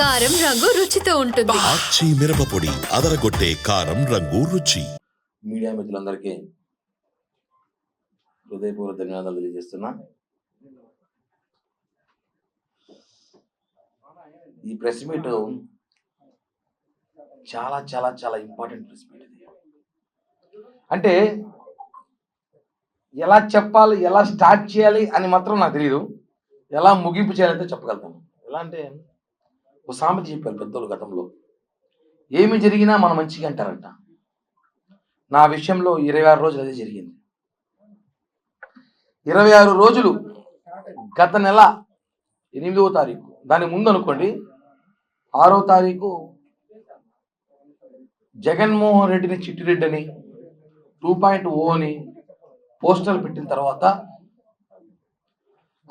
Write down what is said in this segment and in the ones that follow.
కారం రంగు రుచితో ఉంటుంది. ఆచి మిరపపొడి అదరగొట్టే కారం రంగు రుచి. మీడియా మిత్రులందరికీ హృదయపూర్వక ధన్యవాదాలు తెలియజేస్తున్నా. ఈ ప్రెస్ మీట్ చాలా చాలా చాలా ఇంపార్టెంట్ ప్రెస్ మీట్ ఇది. అంటే ఎలా చెప్పాలి, ఎలా స్టార్ట్ చేయాలి అని మాత్రం నాకు తెలియదు. ఎలా ముగింపు చేయాలంటే చెప్పగలుగుతాను. ఎలా అంటే ఒక సామెత చెప్పారు పెద్దలు గతంలో, ఏమి జరిగినా మన మంచిగా అంటారంట. నా విషయంలో 26 రోజులు అదే జరిగింది. 26 రోజులు గత నెల 8వ తారీఖు, దాని ముందు అనుకోండి 6వ తారీఖు జగన్మోహన్ రెడ్డిని చిట్టిరెడ్డి అని 2.0 అని పోస్టర్లు పెట్టిన తర్వాత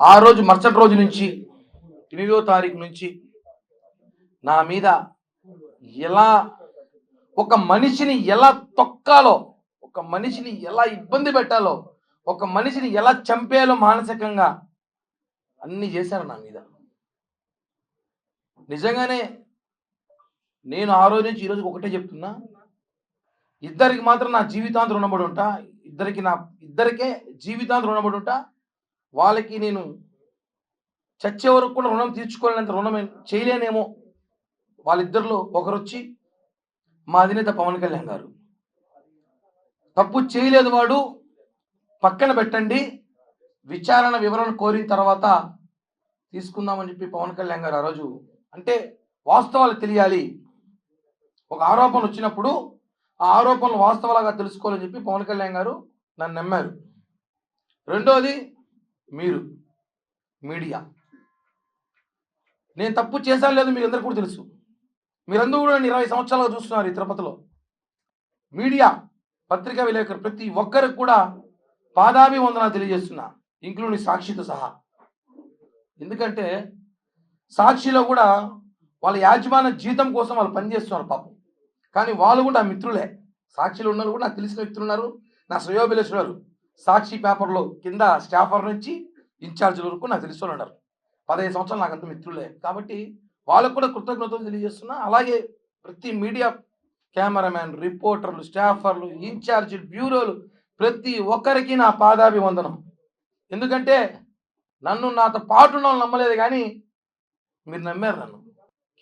ఆ రోజు మరుసటి రోజు నుంచి 8వ తారీఖు నుంచి నా మీద ఎలా ఒక మనిషిని ఎలా తొక్కాలో, ఒక మనిషిని ఎలా ఇబ్బంది పెట్టాలో, ఒక మనిషిని ఎలా చంపేయాలో మానసికంగా అన్ని చేశారు నా మీద. నిజంగానే నేను ఆ రోజు నుంచి ఈ రోజుకి ఒకటే చెప్తున్నా, ఇద్దరికి మాత్రం నా జీవితాంతం రుణపడి ఉంటా. ఇద్దరికే జీవితాంతం రుణపడి ఉంటా. వాళ్ళకి నేను చచ్చే వరకు కూడా రుణం తీర్చుకోలేనంత రుణం చేయలేనేమో. వాళ్ళిద్దరిలో ఒకరు వచ్చి మా అధినేత పవన్ కళ్యాణ్ గారు, తప్పు చేయలేదు వాడు, పక్కన పెట్టండి, విచారణ వివరణ కోరిన తర్వాత తీసుకుందామని చెప్పి పవన్ కళ్యాణ్ గారు ఆ రోజు, అంటే వాస్తవాలు తెలియాలి, ఒక ఆరోపణలు వచ్చినప్పుడు ఆ ఆరోపణలు వాస్తవాలుగా తెలుసుకోవాలని చెప్పి పవన్ కళ్యాణ్ గారు నన్ను నమ్మారు. రెండోది మీరు మీడియా, నేను తప్పు చేశాను లేదు మీకు అందరికీ కూడా తెలుసు. మీరందరూ కూడా 20 సంవత్సరాలుగా చూస్తున్నారు ఈ తిరుపతిలో. మీడియా, పత్రికా విలేకరు ప్రతి ఒక్కరికి కూడా పాదాభివందనాలు తెలియజేస్తున్నా, ఇంక్లూడింగ్ సాక్షితో సహా. ఎందుకంటే సాక్షిలో కూడా వాళ్ళ యాజమాన్య జీతం కోసం వాళ్ళు పనిచేస్తున్నారు పాపం, కానీ వాళ్ళు కూడా మిత్రులే. సాక్షిలో ఉన్నారు కూడా నాకు తెలిసిన వ్యక్తులు ఉన్నారు, నా శ్రేయోభిలాషులు. సాక్షి పేపర్లో కింద స్టాఫర్ నుంచి ఇన్ఛార్జీల వరకు నాకు తెలిసిన ఉన్నారు. 15 సంవత్సరాలు నాకు అంత మిత్రులే, కాబట్టి వాళ్ళకు కూడా కృతజ్ఞతలు తెలియజేస్తున్నా. అలాగే ప్రతి మీడియా కెమెరామ్యాన్, రిపోర్టర్లు, స్టాఫర్లు, ఇన్ఛార్జీలు, బ్యూరోలు ప్రతి ఒక్కరికి నా పాదాభివందనం. ఎందుకంటే నన్ను నాతో పాటు ఉన్న వాళ్ళు నమ్మలేదు, కానీ మీరు నమ్మారు నన్ను.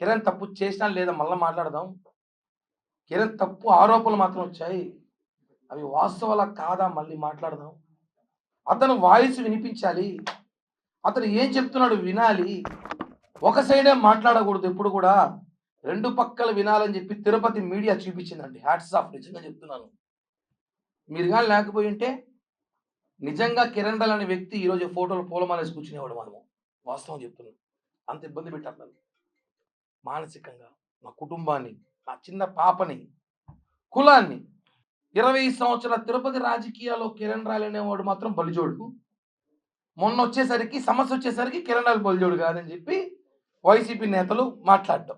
కిరణ్ తప్పు చేసినా లేదా మళ్ళీ మాట్లాడదాం. కిరణ్ తప్పు ఆరోపణలు మాత్రం వచ్చాయి, అవి వాస్తవాలా కాదా మళ్ళీ మాట్లాడదాం. అతను వాయిస్ వినిపించాలి, అతను ఏం చెప్తున్నాడు వినాలి. ఒక సైడే మాట్లాడకూడదు, ఎప్పుడు కూడా రెండు పక్కలు వినాలని చెప్పి తిరుపతి మీడియా చూపించిందండి. హ్యాట్స్ ఆఫ్, నిజంగా చెప్తున్నాను. మీరు కానీ లేకపోయి ఉంటే నిజంగా కిరణ్ రాయల్ అనే వ్యక్తి ఈరోజు ఫోటోలు పూలమాలేసి కూర్చునేవాడు. మనము వాస్తవం చెప్తున్నాం. అంత ఇబ్బంది పెట్టారు నన్ను మానసికంగా, నా కుటుంబాన్ని, నా చిన్న పాపని, కులాన్ని. 20 సంవత్సరాల తిరుపతి రాజకీయాల్లో కిరణ్ రాయల్ అనేవాడు మాత్రం బలిజోడు. మొన్న వచ్చేసరికి సమస్య వచ్చేసరికి కిరణ్ రాయల్ బలిజోడు కాదని చెప్పి వైసీపీ నేతలు మాట్లాడటం.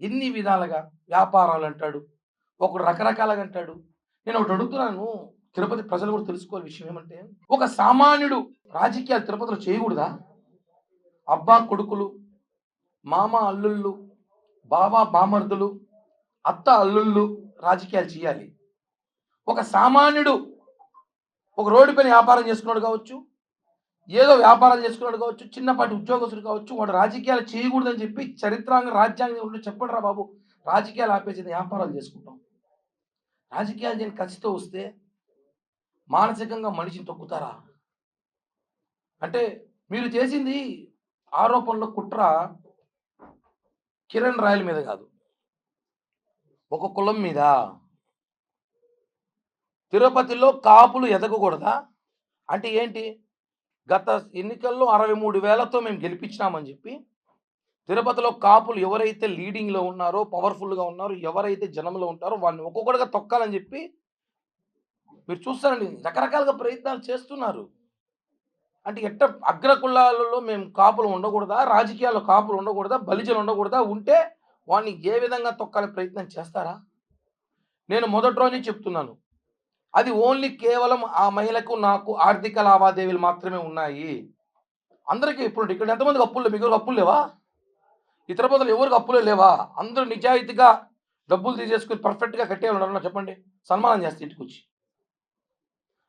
ఎన్ని విధాలుగా వ్యాపారాలు అంటాడు, ఒకడు రకరకాలుగా అంటాడు. నేను ఒకటి అడుగుతున్నాను, తిరుపతి ప్రజలు కూడా తెలుసుకోవాలి విషయం ఏమంటే, ఒక సామాన్యుడు రాజకీయాలు తిరుపతిలో చేయకూడదా? అబ్బా కొడుకులు, మామ అల్లుళ్ళు, బావ బామర్దులు, అత్త అల్లుళ్ళు రాజకీయాలు చేయాలి. ఒక సామాన్యుడు ఒక రోడ్డు పైన వ్యాపారం చేసుకున్నాడు కావచ్చు, ఏదో వ్యాపారాలు చేసుకున్నాడు కావచ్చు, చిన్నపాటి ఉద్యోగస్తుడు కావచ్చు, వాడు రాజకీయాలు చేయకూడదని చెప్పి చరిత్రాంగ రాజ్యాంగం చెప్పండి రా బాబు, రాజకీయాలు ఆపేసి వ్యాపారాలు చేసుకుంటాం. రాజకీయాలు చేయని ఖచ్చితంగా వస్తే మానసికంగా మనిషిని తొక్కుతారా? అంటే మీరు చేసింది ఆరోపణలో కుట్ర కిరణ్ రాయల్ మీద కాదు, ఒక కులం మీద. తిరుపతిలో కాపులు ఎదగకూడదా? అంటే ఏంటి? గత ఎన్నికల్లో 63,000తో మేము గెలిపించినామని చెప్పి తిరుపతిలో కాపులు ఎవరైతే లీడింగ్లో ఉన్నారో, పవర్ఫుల్గా ఉన్నారో, ఎవరైతే జనంలో ఉంటారో వాళ్ళని ఒక్కొక్కటిగా తొక్కాలని చెప్పి మీరు చూస్తారండి, రకరకాలుగా ప్రయత్నాలు చేస్తున్నారు. అంటే ఎట్ట అగ్ర కులాలలో మేము కాపులు ఉండకూడదా, రాజకీయాల్లో కాపులు ఉండకూడదా, బలిజలు ఉండకూడదా, ఉంటే వాడిని ఏ విధంగా తొక్కాలి ప్రయత్నం చేస్తారా? నేను మొదటి రోజు చెప్తున్నాను, అది ఓన్లీ కేవలం ఆ మహిళకు నాకు ఆర్థిక లావాదేవీలు మాత్రమే ఉన్నాయి. అందరికీ ఇప్పుడు ఇక్కడ ఎంతమందికి అప్పులు, మీకు అప్పులు లేవా? ఈ తిరుపతిలో ఎవరికి అప్పులే లేవా? అందరూ నిజాయితీగా డబ్బులు తీసేసుకొని పర్ఫెక్ట్‌గా కట్టేవాళ్ళు ఉన్నారన్నా చెప్పండి. సన్మానం చేస్తే ఇంటికొచ్చి.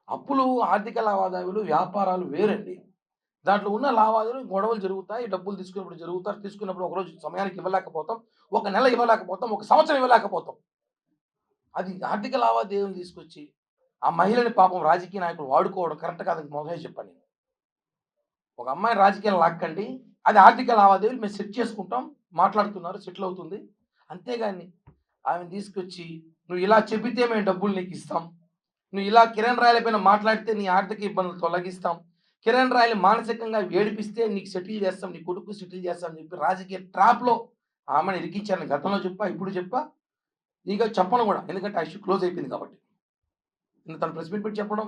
అప్పులు, ఆర్థిక లావాదేవీలు, వ్యాపారాలు వేరండి. దాంట్లో ఉన్న లావాదేవీలు, గొడవలు జరుగుతాయి. డబ్బులు తీసుకున్నప్పుడు జరుగుతారు. తీసుకున్నప్పుడు ఒకరోజు సమయానికి ఇవ్వలేకపోతాం. ఒక నెల ఇవ్వలేకపోతాం. ఒక సంవత్సరం ఇవ్వలేకపోతాం. అది ఆర్థిక లావాదేవీలు తీసుకొచ్చి, ఆ మహిళని పాపం రాజకీయ నాయకులు వాడుకోవడం కరెక్ట్ కాదని మొదలే చెప్పాను నేను. ఒక అమ్మాయిని రాజకీయాలు లాక్కండి. అది ఆర్థిక లావాదేవీలు మేము సెట్ చేసుకుంటాం. మాట్లాడుతున్నారు. సెటిల్ అవుతుంది. అంతేగాని ఆమెను తీసుకొచ్చి నువ్వు ఇలా చెబితే మేము డబ్బులు నీకు ఇస్తాం. నువ్వు ఇలా కిరణ్ రాయల పైన మాట్లాడితే నీ ఆర్థిక ఇబ్బందులు తొలగిస్తాం. కిరణ్ రాయలు మానసికంగా ఏడిపిస్తే నీకు సెటిల్ చేస్తాం. నీ కొడుకు సెటిల్ చేస్తాం అని చెప్పి రాజకీయ ట్రాప్‌లో ఆమెను ఇరికించాను. గతంలో చెప్పా, ఇప్పుడు చెప్పా. ఇక చెప్పను కూడా. ఎందుకంటే ఆ ఇష్యూ క్లోజ్ అయిపోయింది కాబట్టి. నిన్న తను ప్రెస్ మీట్ పెట్టి చెప్పడం,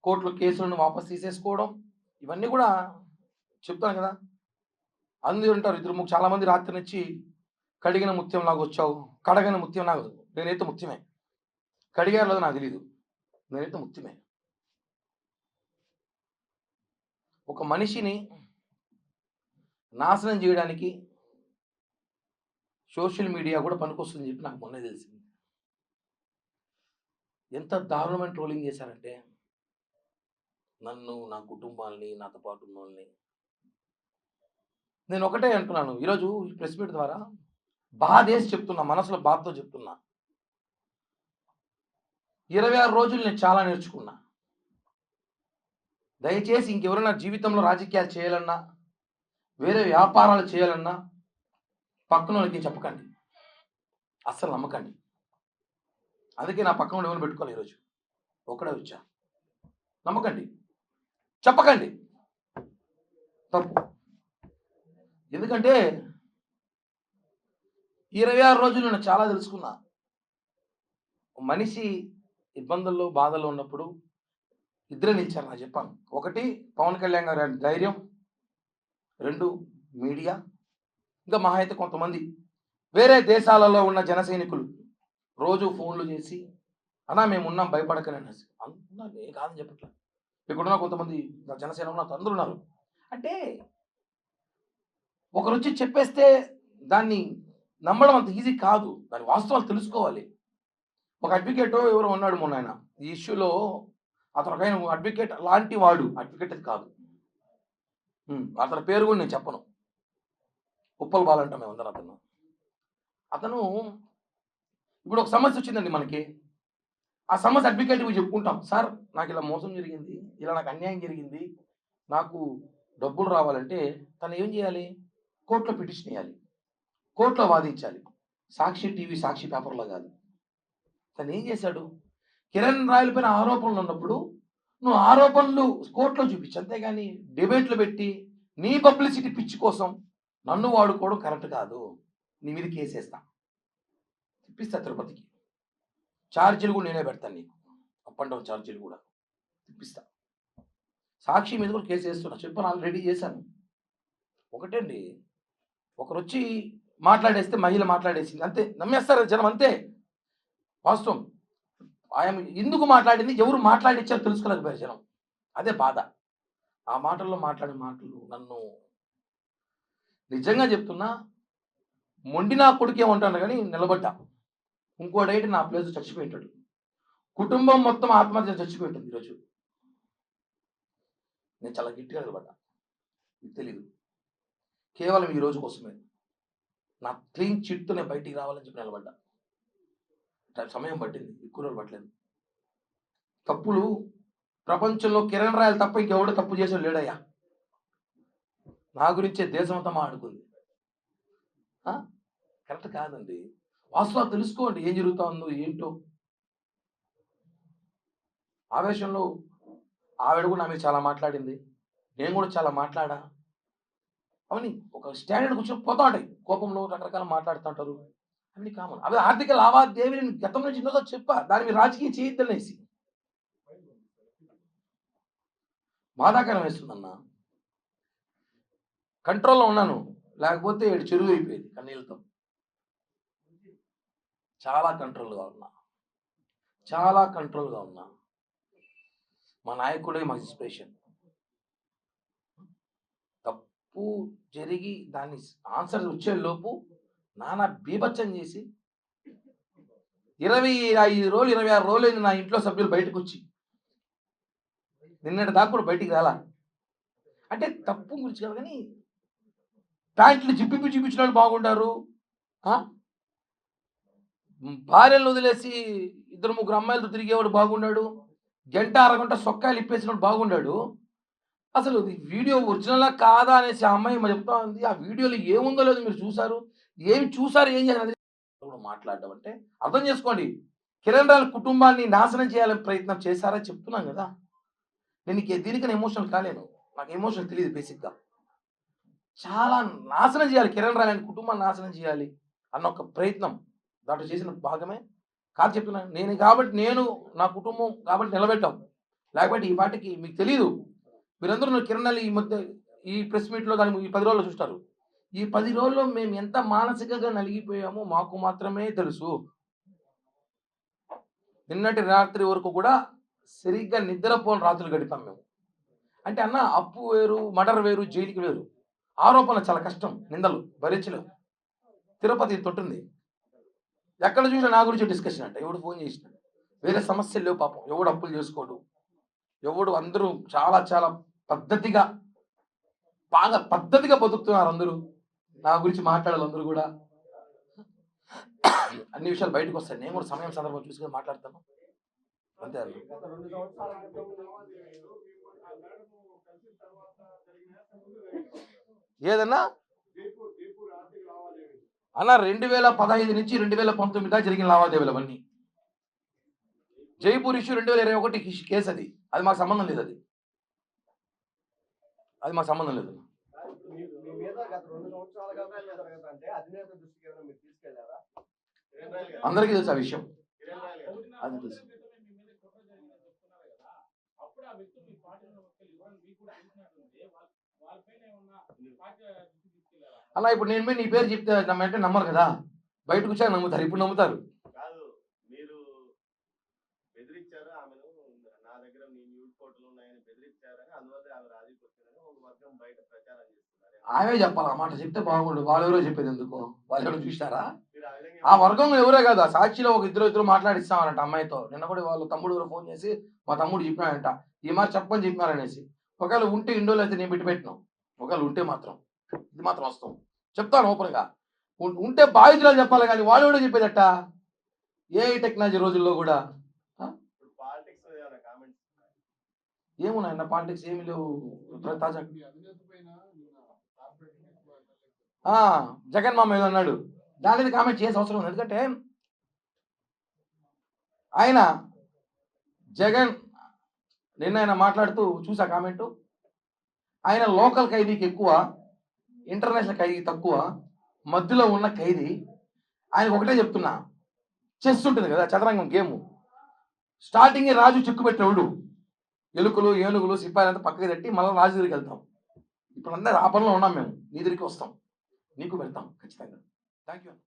కోర్టులో కేసులను వాపస్ తీసేసుకోవడం, ఇవన్నీ కూడా చెప్తాను కదా! అందరూ ఉంటారు. చాలామంది రాత్రి నుంచి కడిగిన ముత్యంలాగా వచ్చావు. కడగని ముత్యంలాగా నేనైతే ముత్యమే. కడిగారో లేదో నాకు తెలీదు. నేనైతే ముత్యమే. ఒక మనిషిని నాశనం చేయడానికి సోషల్ మీడియా కూడా పనికొస్తుందని చెప్పి నాకు మొన్నే తెలిసింది. ఎంత దారుణమైన ట్రోలింగ్ చేశారంటే నన్ను, నా కుటుంబాన్ని, నాతో పాటు ఉన్నోళ్ళని. నేను ఒకటే అంటున్నాను. ఈరోజు ఈ ప్రెస్ మీట్ ద్వారా బాధేసి చెప్తున్నా. మనసులో బాధతో చెప్తున్నా. 26 రోజులు నేను చాలా నేర్చుకున్నా. దయచేసి ఇంకెవరైనా జీవితంలో రాజకీయాలు చేయాలన్నా, వేరే వ్యాపారాలు చేయాలన్నా పక్కనోళ్ళకి చెప్పకండి. అస్సలు నమ్మకండి. అందుకే నా పక్కన ఎవరిని పెట్టుకోవాలి ఈరోజు. ఒక్కడే వచ్చా. నమ్మకండి. చెప్పకండి. తప్పు. ఎందుకంటే 26 రోజులు నేను చాలా తెలుసుకున్నా. మనిషి ఇబ్బందుల్లో, బాధల్లో ఉన్నప్పుడు ఇద్దరే నిలిచారు నాకు చెప్పాను. ఒకటి పవన్ కళ్యాణ్ గారి ధైర్యం, 2 మీడియా, ఇంకా మహా అయితే కొంతమంది వేరే దేశాలలో ఉన్న జన సైనికులు రోజు ఫోన్లు చేసి అన్నా మేమున్నాం భయపడకని అనేసి. అంటున్నారు. నేను కాదని చెప్పట్లేదు. ఇక్కడున్న కొంతమంది జనసేన ఉన్న అందరూ ఉన్నారు. అంటే ఒకరొచ్చి చెప్పేస్తే దాన్ని నమ్మడం అంత ఈజీ కాదు. దాని వాస్తవాలు తెలుసుకోవాలి. ఒక అడ్వకేటో ఎవరో ఉన్నాడు మొన్న ఆయన. ఈ ఇష్యూలో అతను ఒక ఆయన అడ్వకేట్ లాంటి వాడు. అడ్వకేట్ అది కాదు. అతని పేరు కూడా నేను చెప్పను. ఉప్పల్ బాల్ అంటాం మేమందరం అతను. అతను ఇప్పుడు ఒక సమస్య వచ్చిందండి మనకి. ఆ సమస్య అడ్వకేట్‌కి చెప్పుకుంటాం. సార్ నాకు ఇలా మోసం జరిగింది. ఇలా నాకు అన్యాయం జరిగింది. నాకు డబ్బులు రావాలంటే తను ఏం చేయాలి? కోర్ట్‌లో పిటిషన్ ఎయ్యాలి. కోర్ట్‌లో వాదించాలి. సాక్షి టీవీ, సాక్షి పేపర్‌లో కాదు. తను ఏం చేశాడు? కిరణ్ రాయల పైన ఆరోపణలు ఉన్నప్పుడు నువ్వు ఆరోపణలు కోర్ట్‌లో చూపించు. అంతేగాని డిబేట్‌లు పెట్టి నీ పబ్లిసిటీ పిచ్చి కోసం నన్ను వాడుకోవడం కరెక్ట్ కాదు. నీ మీద కేసేస్తా. తిప్పిస్తా తిరుపతికి. ఛార్జీలు కూడా నేనే పెడతాను నీకు. అప్ అండ్ డౌన్ ఛార్జీలు కూడా తిప్పిస్తా. సాక్షి మీద కూడా కేసు వేస్తున్నా. చెప్పాను ఆల్రెడీ చేశాను. ఒకటండి, ఒకరొచ్చి మాట్లాడేస్తే మహిళ మాట్లాడేసింది. అంతే. నమ్మేస్తారు జనం అంతే. వాస్తవం. ఆమె ఎందుకు మాట్లాడింది, ఎవరు మాట్లాడిచ్చారో తెలుసుకోలేకపోయారు జనం. అదే బాధ. ఆ మాటల్లో మాట్లాడే మాటలు నన్ను నిజంగా చెప్తున్నా మొండి నా కొడుకేమంటాను కానీ నిలబడ్డా. ఇంకోడైతే నా ప్లేస్ చచ్చిపోయింటాడు. కుటుంబం మొత్తం ఆత్మహత్య చచ్చిపోయి ఉంటుంది ఈరోజు. నేను చాలా గట్టిగా నిలబడ్డా. మీకు తెలీదు. కేవలం ఈ రోజు కోసమే. నా క్లీన్ చిట్‌తో నేను బయటికి రావాలని చెప్పి నిలబడ్డా. సమయం పట్టింది. ఎక్కువ రోజులు పట్టలేదు. తప్పులు ప్రపంచంలో కిరణ్ రాయలు తప్ప ఇంకెవడు తప్పు చేసాడు లేడయ్యా. నా గురించే దేశమంతా మాట్లాడుకుంది. కరెక్ట్ కాదండి. వాస్తవాలు తెలుసుకోండి. ఏం జరుగుతా ఉందో ఏంటో. ఆవేశంలో ఆవిడ కూడా నా మీద చాలా మాట్లాడింది. నేను కూడా చాలా మాట్లాడా. అవన్నీ ఒక స్టాండర్డ్ కూర్చొని పోతా ఉంటాయి. కోపంలో రకరకాల మాట్లాడుతుంటారు. అవి కామన్. అవి ఆర్థిక లావాదేవీలు గతం నుంచి ఎన్నోసార్లు చెప్పా. దాని మీద రాజకీయం చేయొద్దనేసి. బాధాకరం వేస్తుందన్న. కంట్రోల్‌లో ఉన్నాను. లేకపోతే చెరువు అయిపోయేది కన్నీళ్ళతో. చాలా కంట్రోల్‌గా ఉన్నా. చాలా కంట్రోల్‌గా ఉన్నా. మా నాయకుడే మాకు ఇన్స్పిరేషన్. తప్పు జరిగి దాన్ని ఆన్సర్ వచ్చే లోపు నానా బీభత్సం చేసి 25 రోజులు 26 రోజులు అయింది నా ఇంట్లో సభ్యులు బయటకు వచ్చి. నిన్నటి దాకా కూడా బయటికి రాలా. అంటే తప్పు గురించి కాదు కానీ ప్యాంట్లు జిప్పిపి చూపించిన వాళ్ళు బాగుంటారు. భార్యలను వదిలేసి 2-3 అమ్మాయిలతో తిరిగేవాడు బాగున్నాడు. గంట అరగంట సొక్కాయలు ఇప్పేసినప్పుడు బాగున్నాడు. అసలు ఈ వీడియో ఒరిజినలా కాదా అనేసి ఆ అమ్మాయి చెప్తా ఉంది. ఆ వీడియోలో ఏముందో లేదో మీరు చూసారు. ఏం చూసారు, ఏం చేయాలి మాట్లాడడం అంటే అర్థం చేసుకోండి. కిరణ్ రాయల్ కుటుంబాన్ని నాశనం చేయాలని ప్రయత్నం చేశారని చెప్తున్నాను కదా. నేను దీనికన్నా ఎమోషనల్ కాలేను. నాకు ఎమోషన్ తెలియదు బేసిక్గా. చాలా నాశనం చేయాలి, కిరణ్ రాయల్ కుటుంబాన్ని నాశనం చేయాలి అన్న ఒక ప్రయత్నం దాంట్లో చేసిన భాగమే కాదు చెప్తున్నాను. నేను నా కుటుంబం కాబట్టి నిలబెట్టాం. లేకపోతే ఈ పాటికి మీకు తెలియదు. మీరందరూ కిరణ్ రాయల్ ఈ మధ్య ఈ ప్రెస్ మీట్లో దాన్ని ఈ 10 రోజుల్లో చూస్తారు. ఈ 10 రోజుల్లో మేము ఎంత మానసికంగా నలిగిపోయామో మాకు మాత్రమే తెలుసు. నిన్నటి రాత్రి వరకు కూడా సరిగ్గా నిద్రపోని రాత్రులు గడిపాం మేము. అంటే అన్న అప్పు వేరు, మర్డర్ వేరు, జైలుకి వేరు. ఆరోపణలు చాలా కష్టం, నిందలు భరించలేవు. తిరుపతి తొట్టుంది. ఎక్కడ చూసినా నా గురించి డిస్కషన్ అంట. ఎవడు ఫోన్ చేసినాడు, వేరే సమస్యలు లేవు పాపం. ఎవడు అప్పులు చేసుకోడు, ఎవడు అందరూ చాలా చాలా పద్ధతిగా బాగా పద్ధతిగా బతుకుతున్నారు అందరూ. నా గురించి మాట్లాడాలి అందరూ కూడా. అన్ని విషయాలు బయటకు వస్తాయి. నేను కూడా సమయం సందర్భం చూసుకొని మాట్లాడతాను అంతే. ఏదన్నా అన్న 2015 నుంచి 2019 దాకా జరిగిన లావాదేవీలు అవన్నీ. జైపూర్ ఇష్యూ 2021 కేసు అది మాకు సంబంధం లేదు. అది మాకు సంబంధం లేదు. అందరికీ తెలుసు ఆ విషయం. అది తెలుసు అలా. ఇప్పుడు నేను నీ పేరు చెప్తే అంటే నమ్మరు కదా. బయటకు వచ్చాక నమ్ముతారు. ఇప్పుడు నమ్ముతారు. ఆమె చెప్పాలి. ఆ మాట చెప్తే బాగుండు. వాళ్ళెవరో చెప్పేది ఎందుకు? వాళ్ళు ఎవరో చూసారా? ఆ వర్గం ఎవరే కాదు. ఆ సాక్షిలో ఒక ఇద్దరు మాట్లాడిస్తామనంట అమ్మాయితో. నిన్న కూడా వాళ్ళ తమ్ముడు ఎవరో ఫోన్ చేసి మా తమ్ముడు చెప్పినాడంట ఈ మాట చెప్పని చెప్పినారనేసి. ఒకవేళ ఉంటే ఇండోలో అయితే నేను పెట్టినాం. ఒకవేళ ఉంటే మాత్రం ఇది మాత్రం వస్తాం చెప్తాను ఓపెన్గా. ఉంటే బాధితులు చెప్పాలి కానీ వాళ్ళు కూడా చెప్పేదట. ఏ టెక్నాలజీ రోజుల్లో కూడా ఏమున్నాయన్న పాలిటిక్స్ ఏమి లేవు. తాజా జగన్ మామ ఏదో అన్నాడు, దాని మీద కామెంట్ చేసే అవసరం ఉంది. ఎందుకంటే ఆయన జగన్ నిన్న ఆయన మాట్లాడుతూ చూసా కామెంటు. ఆయన లోకల్ ఖైదీకి ఎక్కువ, ఇంటర్నేషనల్ ఖైదీ తక్కువ, మధ్యలో ఉన్న ఖైదీ. ఆయనకు ఒకటే చెప్తున్నా, చెస్ ఉంటుంది కదా చదరంగం గేము. స్టార్టింగే రాజు చిక్కు పెట్టేవాడు. ఎలుకలు ఏనుగులు సిపాయిలంతా పక్కకి తట్టి మళ్ళీ రాజు దగ్గరికి వెళ్తాం. ఇప్పుడు అందరూ ఆ పనిలో ఉన్నాం మేము. నీ దగ్గరికి వస్తాం, నీకు పెడతాం ఖచ్చితంగా. Thank you.